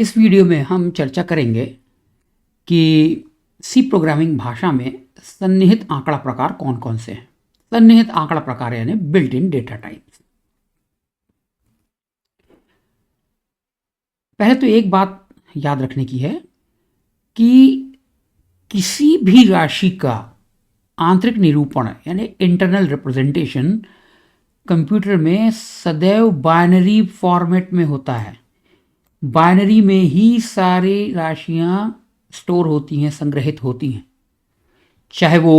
इस वीडियो में हम चर्चा करेंगे कि सी प्रोग्रामिंग भाषा में सन्निहित आंकड़ा प्रकार कौन कौन से हैं। सन्निहित आंकड़ा प्रकार यानी बिल्ट इन डेटा टाइप्स। पहले तो एक बात याद रखने की है कि किसी भी राशि का आंतरिक निरूपण यानी इंटरनल रिप्रेजेंटेशन कंप्यूटर में सदैव बाइनरी फॉर्मेट में होता है। बाइनरी में ही सारी राशियां स्टोर होती हैं, संग्रहित होती हैं, चाहे वो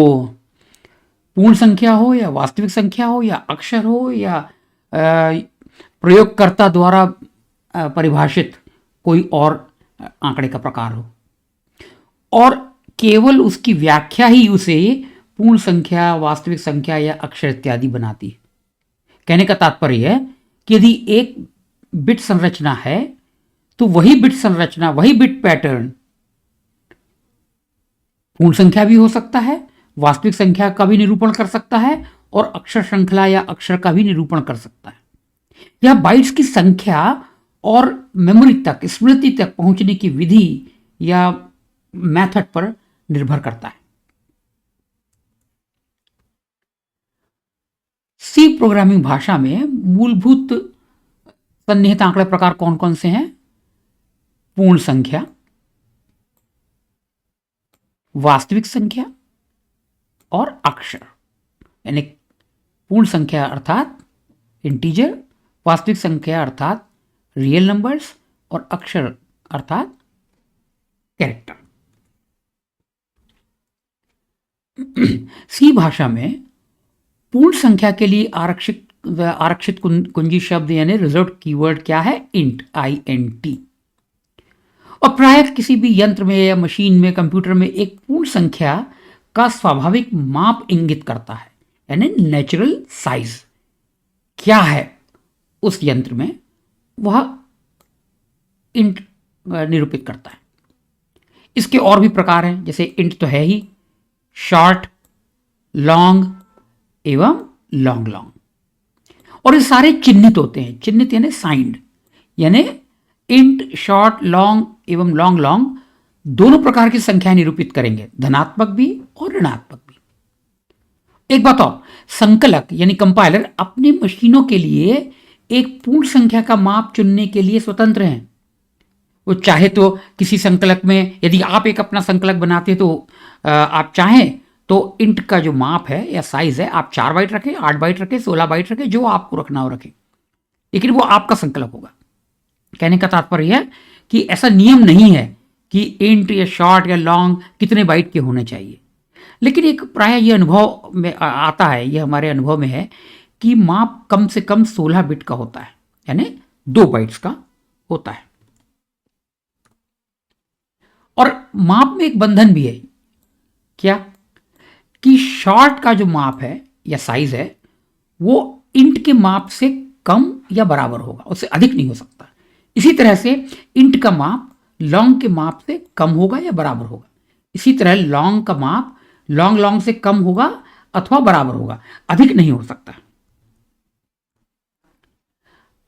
पूर्ण संख्या हो या वास्तविक संख्या हो या अक्षर हो या प्रयोगकर्ता द्वारा परिभाषित कोई और आंकड़े का प्रकार हो, और केवल उसकी व्याख्या ही उसे पूर्ण संख्या, वास्तविक संख्या या अक्षर इत्यादि बनाती है। कहने का तात्पर्य है कि यदि एक बिट संरचना है तो वही बिट संरचना, वही बिट पैटर्न पूर्ण संख्या भी हो सकता है, वास्तविक संख्या का भी निरूपण कर सकता है और अक्षर श्रृंखला या अक्षर का भी निरूपण कर सकता है। यह बाइट्स की संख्या और मेमोरी तक, स्मृति तक पहुंचने की विधि या मेथड पर निर्भर करता है। सी प्रोग्रामिंग भाषा में मूलभूत सन्निहित आंकड़े प्रकार कौन कौन से हैं? पूर्ण संख्या, वास्तविक संख्या और अक्षर। यानी पूर्ण संख्या अर्थात इंटीजर, वास्तविक संख्या अर्थात रियल नंबर्स और अक्षर अर्थात कैरेक्टर। सी भाषा में पूर्ण संख्या के लिए आरक्षित कुंजी शब्द यानी रिजर्व कीवर्ड क्या है? Int, INT। और प्रायः किसी भी यंत्र में या मशीन में, कंप्यूटर में एक पूर्ण संख्या का स्वाभाविक माप इंगित करता है, यानी नेचुरल साइज क्या है उस यंत्र में, वह इंट निरूपित करता है। इसके और भी प्रकार हैं, जैसे इंट तो है ही, शॉर्ट, लॉन्ग एवं लॉन्ग लॉन्ग। और ये सारे चिन्हित होते हैं। चिन्हित यानी साइंड, यानी इंट, शॉर्ट, लॉन्ग एवं लॉन्ग लॉन्ग दोनों प्रकार की संख्या निरूपित करेंगे, धनात्मक भी और ऋणात्मक भी। एक बात और, संकलक यानी कंपाइलर अपनी मशीनों के लिए एक पूर्ण संख्या का माप चुनने के लिए स्वतंत्र हैं। वो चाहे तो किसी संकलक में, यदि आप एक अपना संकलक बनाते तो आप चाहें तो इंट का जो माप है या साइज है, आप 4 बाइट रखें, 8 बाइट रखें, 16 बाइट रखें, जो आपको रखना हो रखें, लेकिन वो आपका संकलक होगा। कहने का तात्पर्य है कि ऐसा नियम नहीं है कि इंट या शॉर्ट या लॉन्ग कितने बाइट के होने चाहिए। लेकिन एक प्राय ये अनुभव में आता है, ये हमारे अनुभव में है कि माप कम से कम 16 बिट का होता है, यानी 2 बाइट्स का होता है। और माप में एक बंधन भी है, क्या कि शॉर्ट का जो माप है या साइज है वो इंट के माप से कम या बराबर होगा, उससे अधिक नहीं हो सकता। इसी तरह से इंट का माप लॉन्ग के माप से कम होगा या बराबर होगा। इसी तरह लॉन्ग का माप लॉन्ग से कम होगा अथवा बराबर होगा, अधिक नहीं हो सकता।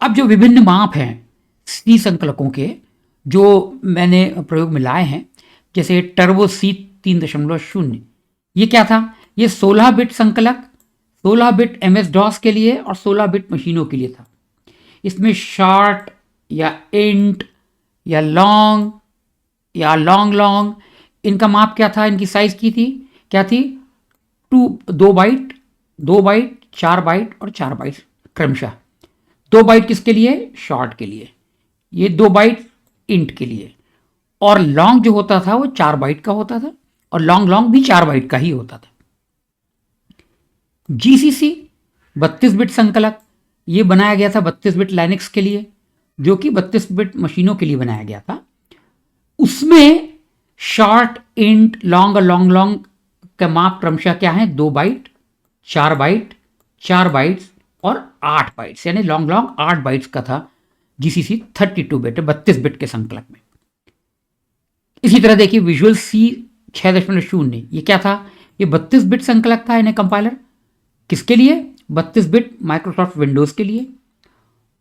अब जो विभिन्न माप हैं सी संकलकों के, जो मैंने प्रयोग में लाए हैं, जैसे टर्बो सी 3.0, ये क्या था? ये 16 बिट संकलक 16 बिट MS-DOS के लिए और 16 बिट मशीनों के लिए था। इसमें शॉर्ट या इंट या लॉन्ग या लॉन्ग इनका माप क्या था? इनकी साइज की थी क्या थी? 2 बाइट, 4 बाइट और 4 बाइट क्रमशः। 2 बाइट किसके लिए? शॉर्ट के लिए। ये 2 बाइट इंट के लिए। और लॉन्ग जो होता था वो 4 बाइट का होता था, और लॉन्ग भी 4 बाइट का ही होता था। GCC 32 बिट संकलक, ये बनाया गया था 32 बिट लाइनक्स के लिए, जो कि 32 बिट मशीनों के लिए बनाया गया था। उसमें शॉर्ट, इंट, लॉन्ग और लॉन्ग का माप क्रमशः क्या है? 2 बाइट, 4 बाइट, 4 बाइट्स और 8 बाइट्स, यानी लॉन्ग 8 बाइट्स का था। GCC 32 बिट, 32 बिट के संकलक में। इसी तरह देखिए विजुअल C 6.0, ये क्या था? ये 32 बिट संकलक था, इन्हें कंपाइलर किसके लिए? 32 बिट माइक्रोसॉफ्ट विंडोज के लिए।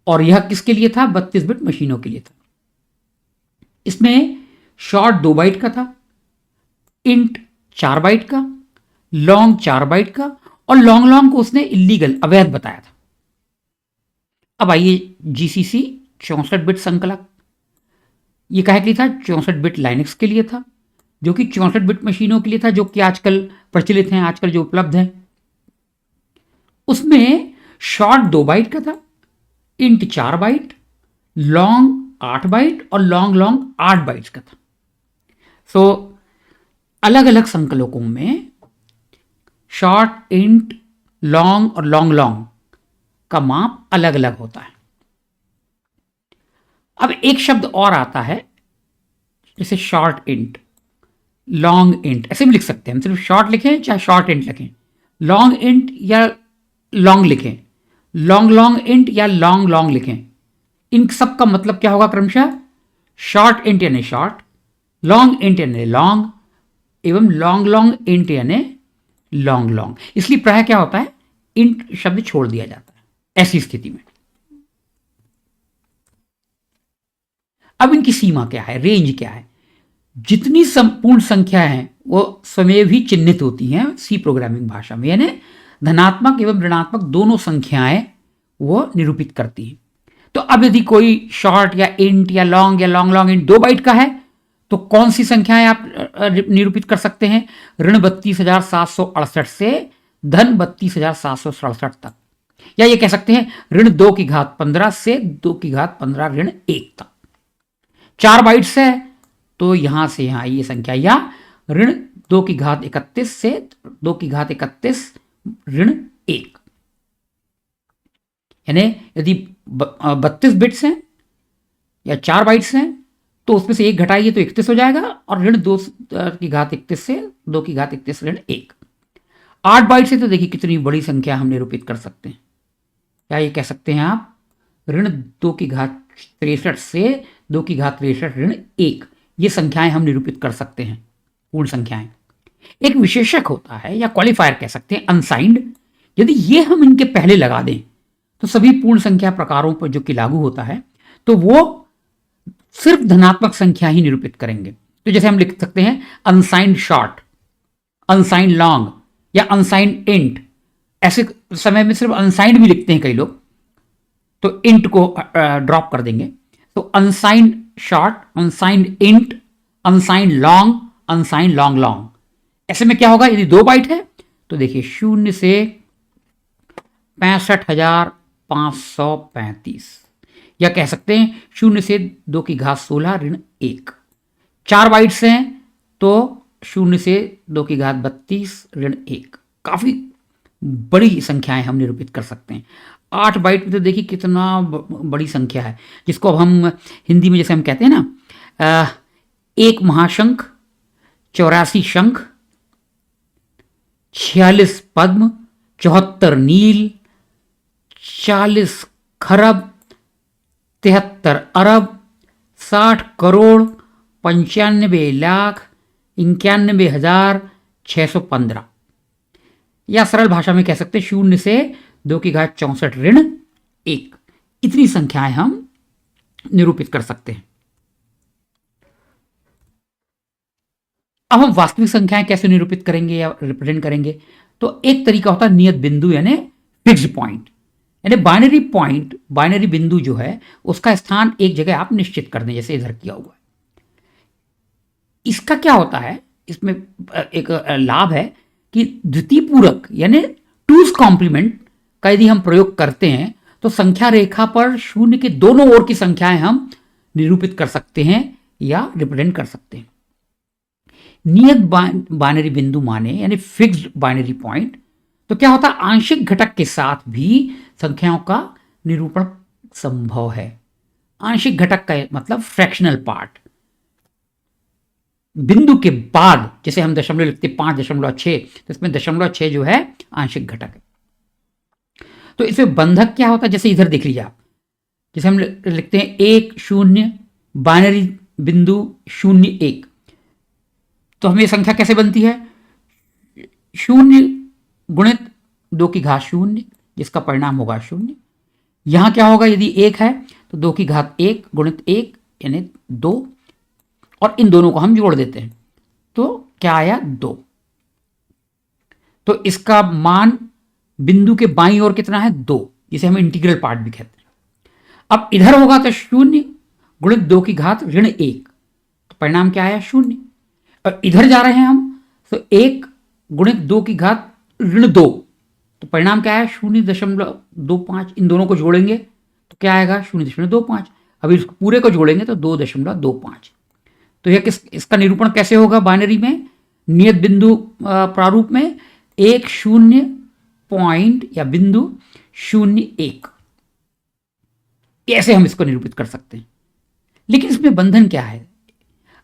और यह किसके लिए था? 32 बिट मशीनों के लिए था। इसमें शॉर्ट 2 बाइट का था, इंट 4 बाइट का, लॉन्ग 4 बाइट का, और लॉन्ग लॉन्ग को उसने इलीगल अवैध बताया था। अब आइए जीसीसी 64 बिट संकलक, ये काहे के लिए था? 64 बिट लाइनक्स के लिए था, जो कि 64 बिट मशीनों के लिए था, जो कि आजकल प्रचलित हैं, आजकल जो उपलब्ध हैं। उसमें शॉर्ट 2 बाइट का था, इंट 4 बाइट, लॉन्ग 8 बाइट और लॉन्ग लॉन्ग 8 बाइट्स का था। सो अलग अलग संकलकों में शॉर्ट, इंट, लॉन्ग और लॉन्ग लॉन्ग का माप अलग अलग होता है। अब एक शब्द और आता है, जैसे शॉर्ट इंट, लॉन्ग इंट, ऐसे भी लिख सकते हैं हम, सिर्फ शॉर्ट लिखें चाहे शॉर्ट इंट लिखें, लॉन्ग इंट या लॉन्ग लिखें, लॉन्ग लॉन्ग इंट या लॉन्ग लॉन्ग लिखें, इन सब का मतलब क्या होगा क्रमशः? शॉर्ट इंट यानी शॉर्ट, लॉन्ग इंट यानी लॉन्ग, एवं लॉन्ग लॉन्ग इंट यानी लॉन्ग लॉन्ग। इसलिए प्राय क्या होता है, इंट शब्द छोड़ दिया जाता है ऐसी स्थिति में। अब इनकी सीमा क्या है, रेंज क्या है? जितनी संपूर्ण संख्या है वो स्वयं ही चिन्हित होती हैं सी प्रोग्रामिंग भाषा में, यानी धनात्मक एवं ऋणात्मक दोनों संख्याएं वो निरूपित करती हैं। तो अब यदि कोई शॉर्ट या इंट या लॉन्ग लॉन्ग इंट 2 बाइट का है, तो कौन सी संख्याएं आप निरूपित कर सकते हैं? ऋण 32,768 से धन 32,767 तक, या ये कह सकते हैं ऋण 2 की घात 15 से 2 की घात 15 ऋण 1 तक। 4 बाइट्स है तो यहां से यहां ये संख्या, या ऋण 2 की घात 31 से 2 की घात 31 ऋण 1, यानी यदि 32 बिट्स हैं या 4 बाइट्स हैं तो उसमें से 1 घटाइए तो 31 हो जाएगा, और ऋण 2 की घात 31 से 2 की घात 31 ऋण 1। 8 बाइट से तो देखिए कितनी बड़ी संख्या हम निरूपित कर सकते हैं। क्या ये कह सकते हैं आप, ऋण 2 की घात 63 से 2 की घात 63 ऋण 1, ये संख्याएं हम निरूपित कर सकते हैं, पूर्ण संख्याएं। एक विशेषक होता है या क्वालिफायर कह सकते हैं अनसाइंड, यदि ये हम इनके पहले लगा दें तो सभी पूर्ण संख्या प्रकारों पर जो कि लागू होता है, तो वो सिर्फ धनात्मक संख्या ही निरूपित करेंगे। तो जैसे हम लिख सकते हैं अनसाइंड शॉर्ट, अनसाइंड लॉन्ग या अनसाइंड इंट। ऐसे समय में सिर्फ अनसाइंड भी लिखते हैं कई लोग, तो इंट को ड्रॉप कर देंगे। तो unsigned short, unsigned int, unsigned long, unsigned long long. ऐसे में क्या होगा, यदि 2 बाइट है तो देखिए 0 से 65,535, या कह सकते हैं 0 से 2 की घात 16 ऋण 1। 4 बाइट्स हैं तो 0 से 2 की घात 32 ऋण 1। काफी बड़ी संख्याएं हम निरूपित कर सकते हैं। 8 बाइट में तो देखिए कितना बड़ी संख्या है, जिसको अब हम हिंदी में जैसे हम कहते हैं ना, 1 महाशंख, 84 शंख, 46 पद्म, 74 नील, 40 खरब, 73 अरब, 60 करोड़, 95 लाख, 91,615, या सरल भाषा में कह सकते हैं 0 से 2 की घात 64 ऋण 1। इतनी संख्याएं हम निरूपित कर सकते हैं। अब हम वास्तविक संख्याएं कैसे निरूपित करेंगे या रिप्रेजेंट करेंगे? तो एक तरीका होता है नियत बिंदु यानी फिक्स्ड पॉइंट, यानी बाइनरी पॉइंट, बाइनरी बिंदु जो है उसका स्थान एक जगह आप निश्चित कर दें, जैसे इधर किया हुआ है। इसका क्या होता है, इसमें एक लाभ है कि द्वितीय पूरक यानी टूज कॉम्प्लीमेंट का यदि हम प्रयोग करते हैं तो संख्या रेखा पर 0 के दोनों ओर की संख्याएं हम निरूपित कर सकते हैं या रिप्रेजेंट कर सकते हैं। नियत बाइनरी बिंदु माने यानी फिक्स्ड बाइनरी पॉइंट, तो क्या होता है, आंशिक घटक के साथ भी संख्याओं का निरूपण संभव है। आंशिक घटक का मतलब फ्रैक्शनल पार्ट। बिंदु के बाद जैसे हम दशमलव लिखते 5.6, तो इसमें 0.6 जो है आंशिक घटक है। तो इसमें बंधक क्या होता है, जैसे इधर देख लीजिए आप, जैसे हम लिखते हैं 1 0 बाइनरी बिंदु 0 1, तो हमें संख्या कैसे बनती है, 0 गुणित 2 की घात 0, जिसका परिणाम होगा 0। यहां क्या होगा, यदि 1 है तो 2 की घात 1 गुणित 1 यानी 2, और इन दोनों को हम जोड़ देते हैं तो क्या आया 2। तो इसका मान बिंदु के बाईं ओर कितना है 2, जिसे हम इंटीग्रल पार्ट भी कहते हैं। अब इधर होगा तो 0 गुणित 2 की घात ऋण 1, तो परिणाम क्या आया 0। और इधर जा रहे हैं हम तो 1 गुणित 2 की घात ऋण 2, तो परिणाम क्या आया 0.25। इन दोनों को जोड़ेंगे तो क्या आएगा 0.25। अभी इसको पूरे को जोड़ेंगे तो 2.25। तो यह इसका निरूपण कैसे होगा बाइनरी में, नियत बिंदु प्रारूप में 1 0 पॉइंट या बिंदु 0 1, कैसे हम इसको निरूपित कर सकते हैं। लेकिन इसमें बंधन क्या है,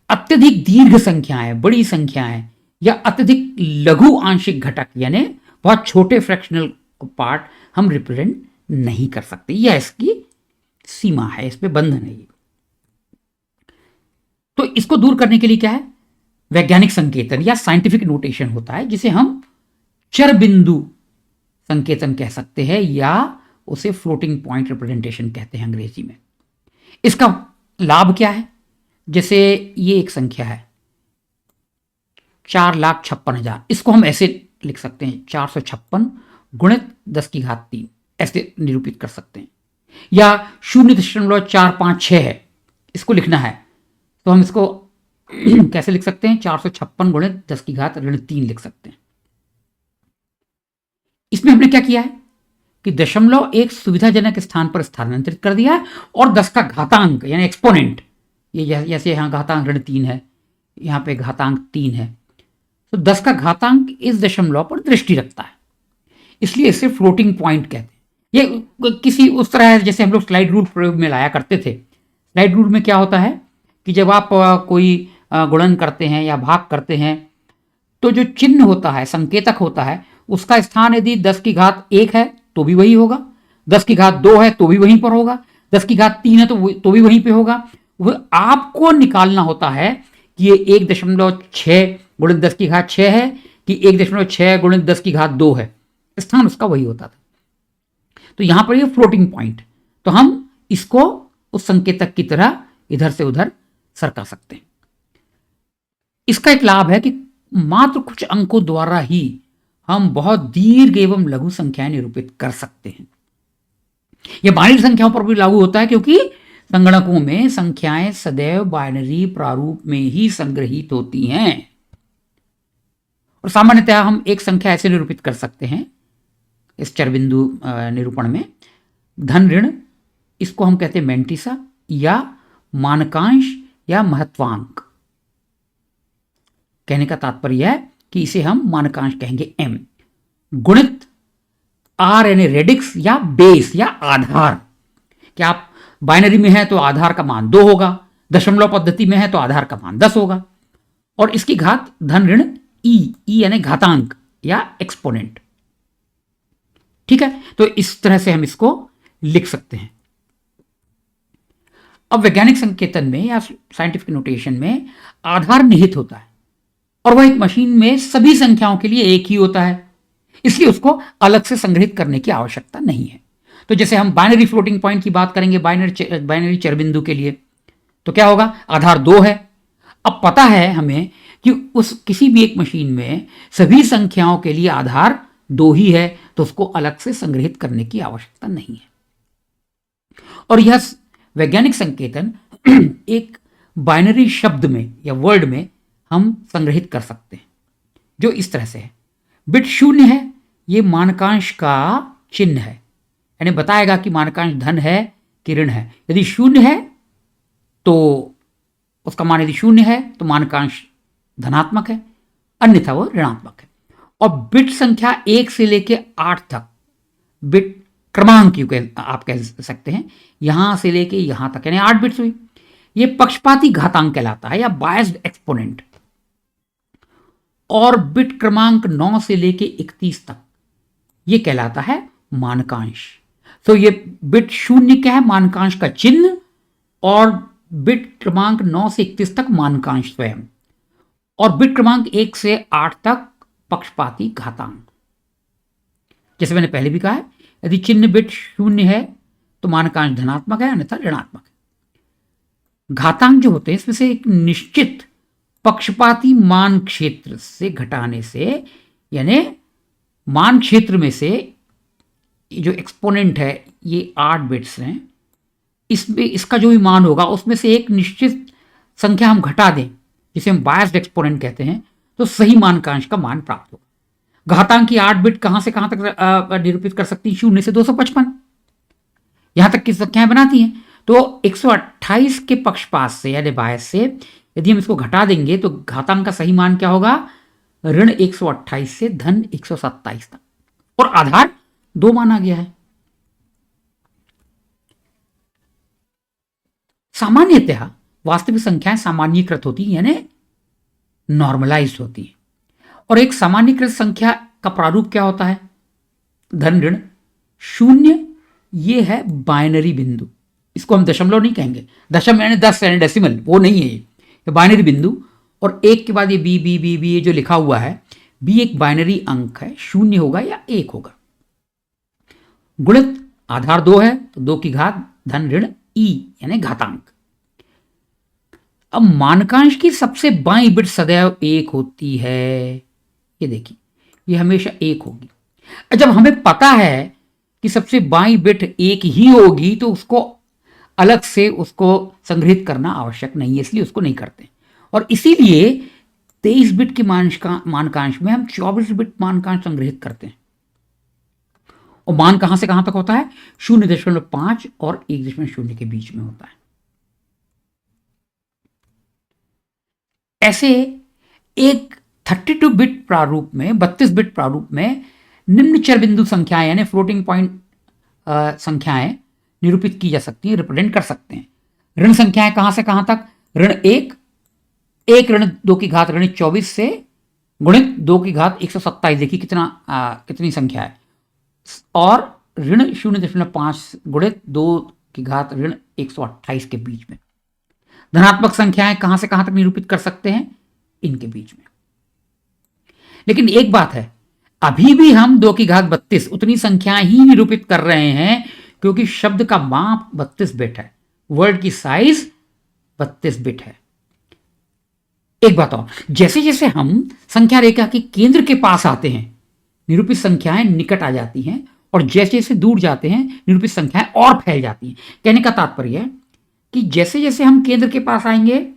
अत्यधिक दीर्घ संख्याएं, बड़ी संख्याएं या अत्यधिक लघु आंशिक घटक यानी बहुत छोटे फ्रैक्शनल पार्ट हम रिप्रेजेंट नहीं कर सकते, यह इसकी सीमा है, इसमें बंधन है। तो इसको दूर करने के लिए क्या है, वैज्ञानिक संकेतन या साइंटिफिक नोटेशन होता है, जिसे हम चर बिंदु संकेतन कह सकते हैं या उसे फ्लोटिंग पॉइंट रिप्रेजेंटेशन कहते हैं अंग्रेजी में। इसका लाभ क्या है, जैसे ये एक संख्या है 4,56,000, इसको हम ऐसे लिख सकते हैं 456 गुणित 10 की घात 3, ऐसे निरूपित कर सकते हैं। या 0.456 है, इसको लिखना है तो हम इसको कैसे लिख सकते हैं 456 गुणित 10 की घात ऋण 3 लिख सकते हैं। इसमें हमने क्या किया है कि दशमलव एक सुविधाजनक स्थान पर स्थानांतरित कर दिया है और 10 का घातांक यानी एक्सपोनेंट, ये जैसे यहां घातांक ऋण 3 है, यहां पे घातांक 3 है, तो 10 का घातांक इस दशमलव पर दृष्टि रखता है, इसलिए इसे फ्लोटिंग पॉइंट कहते हैं। ये किसी उस तरह है जैसे हम लोग स्लाइड रूल प्रयोग में लाया करते थे। स्लाइड रूल में क्या होता है कि जब आप कोई गुणन करते हैं या भाग करते हैं तो जो चिन्ह होता है, संकेतक होता है, उसका स्थान यदि 10 की घात 1 है तो भी वही होगा, 10 की घात 2 है तो भी वहीं पर होगा, 10 की घात 3 है तो भी वहीं पे होगा। वो आपको निकालना होता है कि ये 1.6 गुणित 10 की घात 6 है कि 1.6 गुणित 10 की घात 2 है, स्थान उसका वही होता था। तो यहां पर ये फ्लोटिंग पॉइंट, तो हम इसको उस संकेतक की तरह इधर से उधर सरका सकते हैं। इसका एक लाभ है कि मात्र कुछ अंकों द्वारा ही हम बहुत दीर्घ एवं लघु संख्याएं निरूपित कर सकते हैं। यह बाइनरी संख्याओं पर भी लागू होता है क्योंकि संगणकों में संख्याएं सदैव बाइनरी प्रारूप में ही संग्रहित होती हैं। और सामान्यतः हम एक संख्या ऐसे निरूपित कर सकते हैं इस चरबिंदु निरूपण में, धन ऋण, इसको हम कहते हैं मैंटिसा या मानकांश या महत्वांक। कहने का तात्पर्य है कि इसे हम मानकांश कहेंगे m, गुणित r यानी रेडिक्स या बेस या आधार। क्या आप बाइनरी में है तो आधार का मान 2 होगा, दशमलव पद्धति में है तो आधार का मान 10 होगा, और इसकी घात धन ऋण e यानी घातांक या एक्सपोनेंट। ठीक है, तो इस तरह से हम इसको लिख सकते हैं। अब वैज्ञानिक संकेतन में या साइंटिफिक नोटेशन में आधार निहित होता है और वह एक मशीन में सभी संख्याओं के लिए एक ही होता है, इसलिए उसको अलग से संग्रहित करने की आवश्यकता नहीं है। तो जैसे हम बाइनरी फ्लोटिंग पॉइंट की बात करेंगे बाइनरी चरबिंदु के लिए, तो क्या होगा, आधार 2 है। अब पता है हमें कि उस किसी भी एक मशीन में सभी संख्याओं के लिए आधार 2 ही है, तो उसको अलग से संग्रहित करने की आवश्यकता नहीं है। और यह वैज्ञानिक संकेतन एक बाइनरी शब्द में या वर्ड में हम संग्रहित कर सकते हैं, जो इस तरह से है। बिट 0 है, ये मानकांश का चिन्ह है, यानी बताएगा कि मानकांश धन है कि ऋण है। यदि 0 है तो उसका मान, यदि 0 है तो मानकांश धनात्मक है, अन्यथा वो ऋणात्मक है। और बिट संख्या 1 से लेकर 8 तक, बिट क्रमांक आप कह सकते हैं, यहां से लेके यहां तक यानी 8 बिट्स हुई, ये पक्षपाती घातांक कहलाता है या बायस्ड एक्सपोनेंट। और बिट क्रमांक 9 से लेके 31 तक ये कहलाता है मानकांश। तो ये बिट 0 क्या है, मानकांश का चिन्ह, और बिट क्रमांक 9 से 31 तक मानकांश स्वयं, और बिट क्रमांक 1 से 8 तक पक्षपाती घातांक। जैसे मैंने पहले भी कहा है, यदि चिन्ह बिट 0 है तो मानकांश धनात्मक है, अन्यथा ऋणात्मक है। घातांक जो होते हैं इसमें से एक निश्चित पक्षपाती मान क्षेत्र से घटाने से, यानी मान क्षेत्र में से जो एक्सपोनेंट है ये 8 बिट्स हैं, इसमें इसका जो भी मान होगा उसमें से एक निश्चित संख्या हम घटा दें जिसे हम बायस्ड एक्सपोनेंट कहते हैं, तो सही मानकांश का मान प्राप्त होगा। घातांक की 8 बिट कहां से कहां तक निरूपित कर सकती हैं? 0 से 255 यहां तक की संख्याएं बनाती हैं। तो 128 के पक्षपात से यानी बायस से यदि हम इसको घटा देंगे तो घातांक का सही मान क्या होगा? ऋण 128 से धन 127 तक, और आधार 2 माना गया है। सामान्यतः वास्तविक संख्याएं सामान्यीकृत होती हैं यानी नॉर्मलाइज होती है। और एक सामान्यीकृत संख्या का प्रारूप क्या होता है? धन ऋण 0, ये है बाइनरी बिंदु, इसको हम दशमलव नहीं कहेंगे, दशम यानी 10 यानी डेसिमल, वो नहीं है ये बाइनरी बिंदु। और 1 के बाद ये बी बी बी बी ये जो लिखा हुआ है, बी एक बाइनरी अंक है, 0 होगा या 1 होगा। गुणित आधार 2 है तो 2 की घात धन ऋण ई यानी घातांक। अब मानकांश की सबसे बाईं बिट सदैव 1 होती है, ये देखिए ये हमेशा 1 होगी। जब हमें पता है कि सबसे बाईं बिट 1 ही होगी तो उसको अलग से उसको संग्रहित करना आवश्यक नहीं है, इसलिए उसको नहीं करते। और इसीलिए 23 बिट के मानकांश में हम 24 बिट मानकांश संग्रहित करते हैं। और मान कहां से कहां तक होता है? 0.5 और 1.0 के बीच में होता है। ऐसे एक 32 बिट प्रारूप में, 32 बिट प्रारूप में निम्न चर बिंदु संख्याएं यानी फ्लोटिंग पॉइंट संख्याएं निरूपित की जा सकती हैं, रिप्रेजेंट कर सकते हैं। ऋण संख्याएं कहां से कहां तक? ऋण 1 ऋण 2 की घात ऋण 24 से गुणित 2 की घात 127, देखिए कितनी संख्या है। और ऋण 0.5 गुणित 2 की घात ऋण 128 के बीच में। धनात्मक संख्याएं कहां से कहां तक निरूपित कर सकते हैं? इनके बीच में। लेकिन एक बात है, अभी भी हम 2 की घात 32 उतनी संख्याएं ही निरूपित कर रहे हैं क्योंकि शब्द का माप 32 बिट है, वर्ड की साइज 32 बिट है। एक बात और, जैसे जैसे हम संख्या रेखा के केंद्र के पास आते हैं निरूपित संख्याएं निकट आ जाती हैं, और जैसे जैसे दूर जाते हैं निरूपित संख्याएं और फैल जाती हैं। कहने का तात्पर्य है कि जैसे जैसे हम केंद्र के पास आएंगे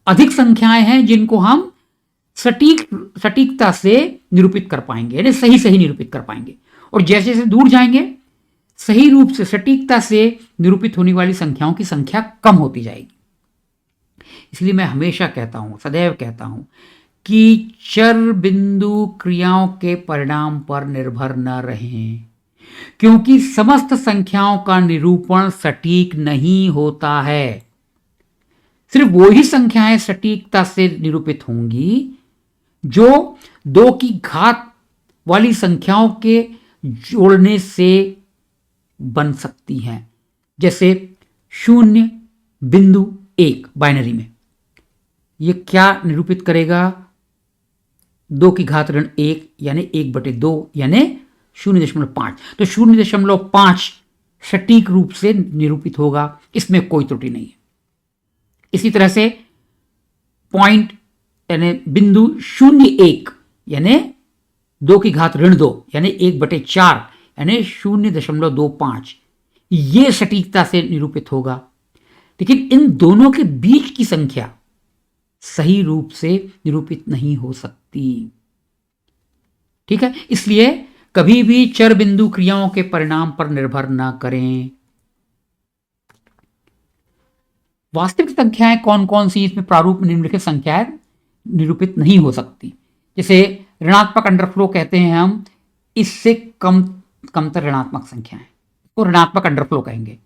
अधिक संख्याएं हैं जिनको हम सटीकता से निरूपित कर पाएंगे, यानी सही सही निरूपित कर पाएंगे। और जैसे जैसे दूर जाएंगे सही रूप से सटीकता से निरूपित होने वाली संख्याओं की संख्या कम होती जाएगी। इसलिए मैं हमेशा कहता हूं, सदैव कहता हूं कि चर बिंदु क्रियाओं के परिणाम पर निर्भर न रहें, क्योंकि समस्त संख्याओं का निरूपण सटीक नहीं होता है। सिर्फ वो ही संख्याएं सटीकता से निरूपित होंगी जो 2 की घात वाली संख्याओं के जोड़ने से बन सकती हैं। जैसे 0.1 बाइनरी में ये क्या निरूपित करेगा? 2 की घात ऋण 1 यानी 1/2 यानी 0.5। तो 0.5 सटीक रूप से निरूपित होगा, इसमें कोई त्रुटि नहीं है। इसी तरह से पॉइंट यानी बिंदु 0.1 यानी 2 की घात ऋण 2 यानी 1/4 यानी 0.25, ये सटीकता से निरूपित होगा। लेकिन इन दोनों के बीच की संख्या सही रूप से निरूपित नहीं हो सकती। ठीक है, इसलिए कभी भी चर बिंदु क्रियाओं के परिणाम पर निर्भर ना करें। वास्तविक संख्याएं कौन कौन सी इसमें प्रारूप में निम्नलिखित संख्याएं निरूपित नहीं हो सकती? जैसे ऋणात्मक अंडरफ्लो कहते हैं हम, इससे कमतर ऋणात्मक संख्याएं तो ऋणात्मक अंडरफ्लो कहेंगे,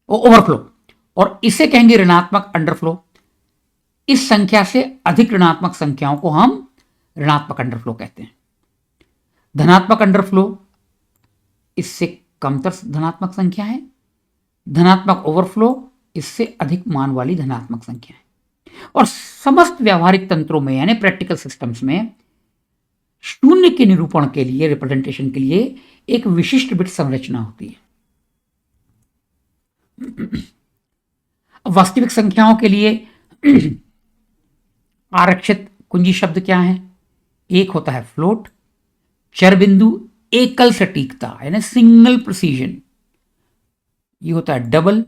ओवरफ्लो, और इसे कहेंगे ऋणात्मक अंडरफ्लो। इस संख्या से अधिक ऋणात्मक संख्याओं को हम ऋणात्मक अंडरफ्लो कहते हैं। धनात्मक अंडरफ्लो, इससे कमतर धनात्मक संख्या है। धनात्मक ओवरफ्लो, इससे अधिक मान वाली धनात्मक संख्या है। और समस्त व्यावहारिक तंत्रों में यानी प्रैक्टिकल सिस्टम्स में शून्य के निरूपण के लिए, रिप्रेजेंटेशन के लिए एक विशिष्ट बिट संरचना होती है। अब वास्तविक संख्याओं के लिए आरक्षित कुंजी शब्द क्या है? एक होता है फ्लोट, चर बिंदु, एकल सटीकता यानी सिंगल प्रिसीजन, ये होता है डबल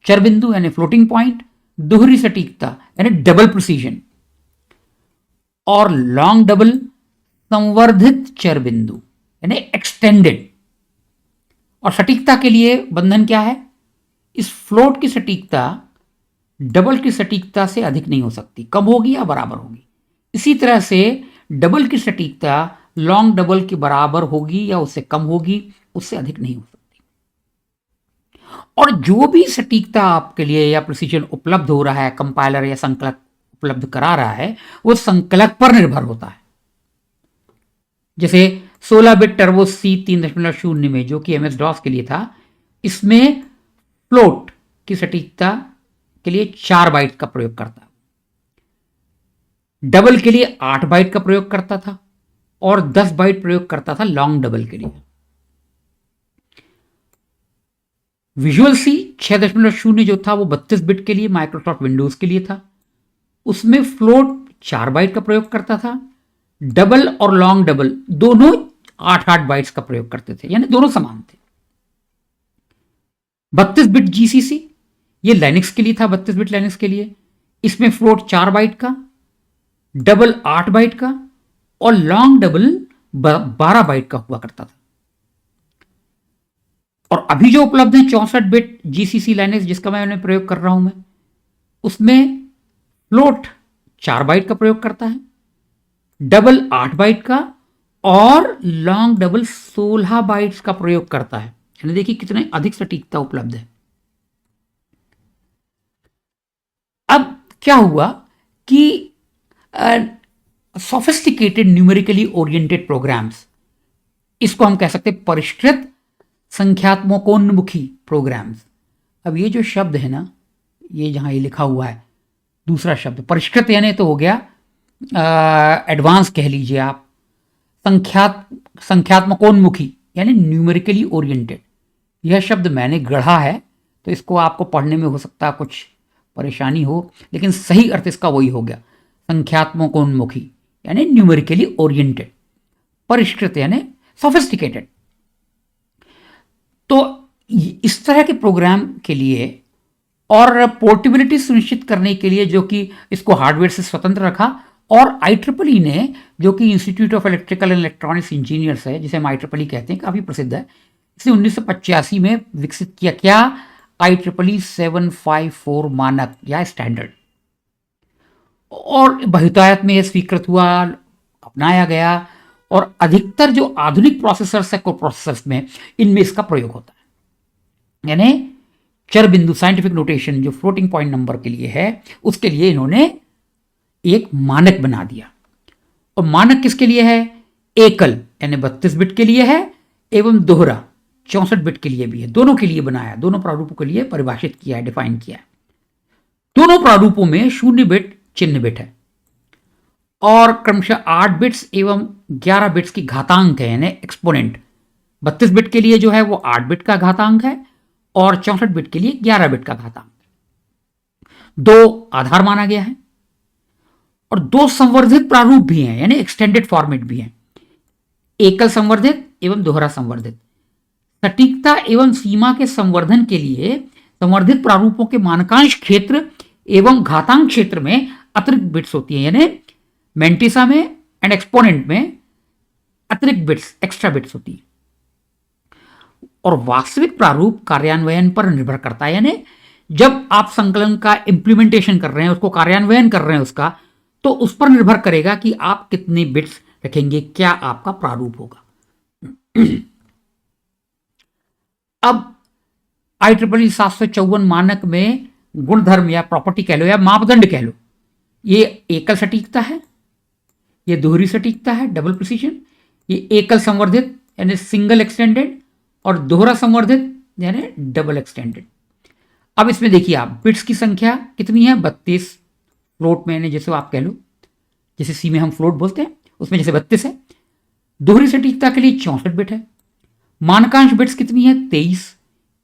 चर बिंदु यानी फ्लोटिंग पॉइंट, दोहरी सटीकता यानी डबल प्रिसीजन, और लॉन्ग डबल संवर्धित चर बिंदु यानी एक्सटेंडेड। और सटीकता के लिए बंधन क्या है? इस फ्लोट की सटीकता डबल की सटीकता से अधिक नहीं हो सकती, कम होगी या बराबर होगी। इसी तरह से डबल की सटीकता लॉन्ग डबल के बराबर होगी या उससे कम होगी, उससे अधिक नहीं हो सकती। और जो भी सटीकता आपके लिए या प्रिसीजन उपलब्ध हो रहा है, कंपाइलर या संकलक उपलब्ध करा रहा है, वो संकलक पर निर्भर होता है। जैसे 16 बिट टर्बो सी 3.0 में, जो कि एमएस डॉस के लिए था, इसमें फ्लोट की सटीकता के लिए 4 बाइट का प्रयोग करता, डबल के लिए 8 बाइट का प्रयोग करता था और 10 बाइट प्रयोग करता था लॉन्ग डबल के लिए। विजुअल सी 6.0 जो था वो 32 बिट के लिए माइक्रोसॉफ्ट विंडोज के लिए था, उसमें फ्लोट 4 बाइट का प्रयोग करता था, डबल और लॉन्ग डबल दोनों 8-8 बाइट्स का प्रयोग करते थे, यानी दोनों समान थे। 32 बिट जीसीसी ये लाइनक्स के लिए था, 32 बिट लाइनक्स के लिए, इसमें फ्लोट 4 बाइट का, डबल 8 बाइट का और लॉन्ग डबल 12 बाइट का हुआ करता था। और अभी जो उपलब्ध है 64 बिट जीसीसी लाइनक्स जिसका मैं प्रयोग कर रहा हूं, मैं उसमें फ्लोट 4 बाइट का प्रयोग करता है, डबल 8 बाइट का और लॉन्ग डबल 16 बाइट्स का प्रयोग करता है। यानी देखिए कितने अधिक सटीकता उपलब्ध है। अब क्या हुआ कि सोफिस्टिकेटेड न्यूमेरिकली ओरिएंटेड प्रोग्राम्स, इसको हम कह सकते हैं परिष्कृत संख्यात्मकोन्मुखी प्रोग्राम्स। अब ये जो शब्द है ना, ये जहां ये लिखा हुआ है दूसरा शब्द परिष्कृत, यानी तो हो गया एडवांस कह लीजिए आप, संख्यात्मकोन्मुखी यानी न्यूमेरिकली ओरिएंटेड। यह शब्द मैंने गढ़ा है, तो इसको आपको पढ़ने में हो सकता है कुछ परेशानी हो, लेकिन सही अर्थ इसका वही हो गया, संख्यात्मकोन्मुखी यानी न्यूमेरिकली ओरिएंटेड, परिष्कृत यानी सोफिस्टिकेटेड। तो इस तरह के प्रोग्राम के लिए और पोर्टेबिलिटी सुनिश्चित करने के लिए, जो कि इसको हार्डवेयर से स्वतंत्र रखा, और IEEE ने, जो कि institute of electrical and electronics engineers है, जिसे हम IEEE कहते हैं, काफ़ी प्रसिद्ध है, इसे 1985 में विकसित किया। क्या? IEEE 754 मानक या स्टैंडर्ड। और बहुतायत में यह स्वीकृत हुआ, अपनाया गया, और अधिकतर जो आधुनिक प्रोसेसर्स है, कोप्रोसेसर्स में, इनमें इसका प्रयोग होता है। यानी चर बिंदु साइंटिफिक नोटेशन जो फ्लोटिंग पॉइंट नंबर के लिए है, उसके लिए इन्होंने एक मानक बना दिया। और मानक किसके लिए है? एकल यानी 32 बिट के लिए है, एवं दोहरा 64 बिट के लिए भी है। दोनों के लिए बनाया, दोनों प्रारूपों के लिए परिभाषित किया है, डिफाइन किया है। दोनों प्रारूपों में 0 बिट चिन्ह बिट है और क्रमशः 8 बिट्स एवं 11 बिट्स की घातांक है, यानी एक्सपोनेंट। 32 बिट के लिए जो है वो 8 बिट का घातांक है और 64 बिट के लिए 11 बिट का घातांक। 2 आधार माना गया है और 2 संवर्धित प्रारूप भी हैं, यानी एक्सटेंडेड फॉर्मेट भी हैं, एकल संवर्धित एवं दोहरा संवर्धित। सटीकता एवं सीमा के संवर्धन के लिए संवर्धित प्रारूपों के मानकांश क्षेत्र एवं घातांक क्षेत्र में अतिरिक्त बिट्स होती हैं, यानी मेंटिसा में एंड एक्सपोनेंट में अतिरिक्त बिट्स, एक्स्ट्रा बिट्स होती है। और वास्तविक प्रारूप कार्यान्वयन पर निर्भर करता है, यानी जब आप संकलन का इंप्लीमेंटेशन कर रहे हैं, उसको कार्यान्वयन कर रहे हैं उसका, तो उस पर निर्भर करेगा कि आप कितने बिट्स रखेंगे, क्या आपका प्रारूप होगा। अब IEEE 754 मानक में गुणधर्म या प्रॉपर्टी कह लो या मापदंड कह लो, ये एकल सटीकता है, ये दोहरी सटीकता है, डबल प्रिसीजन, ये एकल संवर्धित यानी सिंगल एक्सटेंडेड, और दोहरा संवर्धित यानी डबल एक्सटेंडेड। अब इसमें देखिए आप बिट्स की संख्या कितनी है? 32 फ्लोट में, जैसे आप कह लो, जैसे सी में हम फ्लोट बोलते हैं, उसमें जैसे 32 है। दोहरी सटीकता के लिए 64 बिट है। मानकांश बिट्स कितनी है? 23,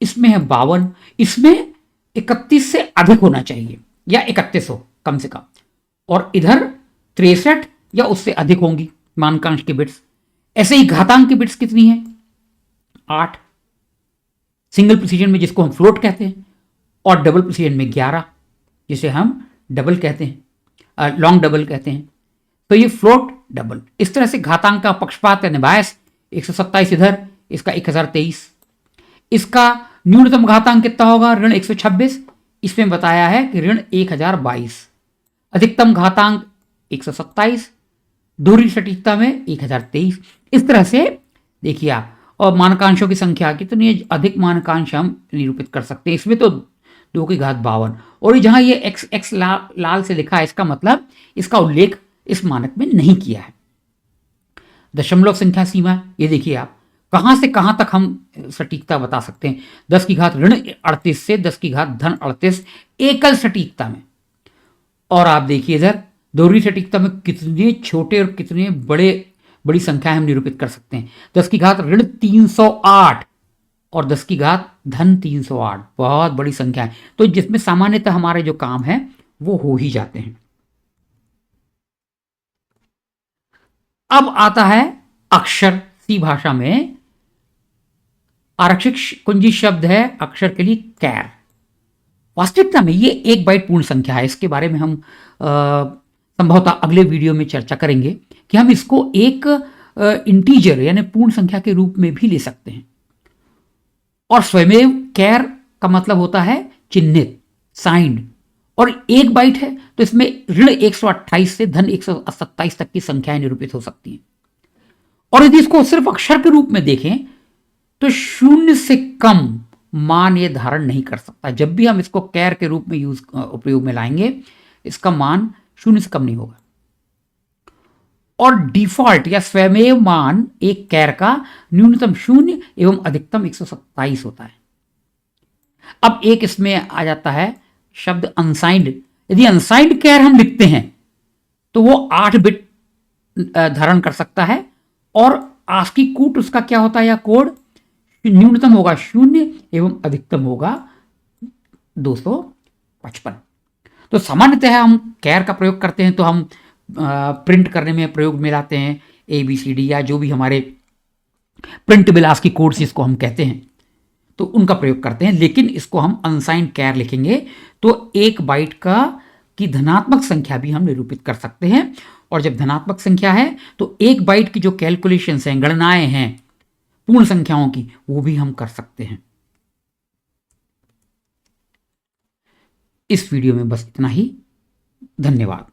इसमें है 52, इसमें 31 से अधिक होना चाहिए या 31 हो कम से कम, और इधर 63 या उससे अधिक होंगी मानकांश की बिट्स। ऐसे ही घातांक की बिट्स कितनी है? 8, सिंगल प्रिसीजन में जिसको हम फ्लोट कहते हैं, और डबल प्रिसीजन में 11 जिसे हम डबल कहते हैं, लॉन्ग डबल कहते हैं। तो ये फ्लोट डबल, इस तरह से घातांक का पक्षपात यानी बायस 127 इधर, इसका 1023। इसका न्यूनतम घातांक कितना होगा? ऋण 126, इसमें बताया है कि ऋण 1022। अधिकतम घातांक 127, दोहरी सटीकता में 1023। इस तरह से देखिए आप, और मानकांशों की संख्या कितनी है? अधिक मानकांश हम निरूपित कर सकते हैं। इसमें तो 2 की घात 52, और जहां ये एक्स एक्स लाल से लिखा है, इसका मतलब इसका उल्लेख इस मानक में नहीं किया है। दशमलव संख्या सीमा, ये देखिए आप, कहां से कहां तक हम सटीकता बता सकते हैं? 10 की घात ऋण 38 से 10 की घात धन 38 एकल सटीकता में। और आप देखिए इधर दोहरी सटीकता में कितने छोटे और कितने बड़ी संख्या हम निरूपित कर सकते हैं। 10 की घात ऋण 308 और 10 की घात धन 308, बहुत बड़ी संख्या है। तो जिसमें सामान्यतः हमारे जो काम है वो हो ही जाते हैं। अब आता है अक्षर। सी भाषा में आरक्षित कुंजी शब्द है अक्षर के लिए कैर। वास्तविकता में ये 1 बाइट पूर्ण संख्या है। इसके बारे में हम संभवतः अगले वीडियो में चर्चा करेंगे कि हम इसको एक इंटीजर यानी पूर्ण संख्या के रूप में भी ले सकते हैं। और स्वयमेव कैर का मतलब होता है चिन्हित, साइंड, और 1 बाइट है तो इसमें ऋण 128 से धन 127 तक की संख्याएं निरूपित हो सकती हैं। और यदि इसको सिर्फ अक्षर के रूप में देखें तो 0 से कम मान ये धारण नहीं कर सकता। जब भी हम इसको कैर के रूप में उपयोग में लाएंगे, इसका मान 0 से कम नहीं होगा। और डिफॉल्ट या स्वयमेव मान एक कैर का न्यूनतम 0 एवं अधिकतम 127 होता है। अब एक इसमें आ जाता है शब्द अनसाइंड। यदि अनसाइंड कैर हम लिखते हैं तो वो 8 बिट धारण कर सकता है, और आस्की कूट उसका क्या होता है या कोड? न्यूनतम होगा 0 एवं अधिकतम होगा 255। तो सामान्यतः हम कैर का प्रयोग करते हैं तो हम प्रिंट करने में प्रयोग में लाते हैं ABCD या जो भी हमारे प्रिंटेबल आस्की कोड्स इसको हम कहते हैं, तो उनका प्रयोग करते हैं। लेकिन इसको हम अनसाइंड कैर लिखेंगे तो 1 बाइट की धनात्मक संख्या भी हम निरूपित कर सकते हैं। और जब धनात्मक संख्या है तो 1 बाइट की जो कैलकुलेशंस हैं, गणनाएं हैं पूर्ण संख्याओं की, वो भी हम कर सकते हैं। इस वीडियो में बस इतना ही। धन्यवाद।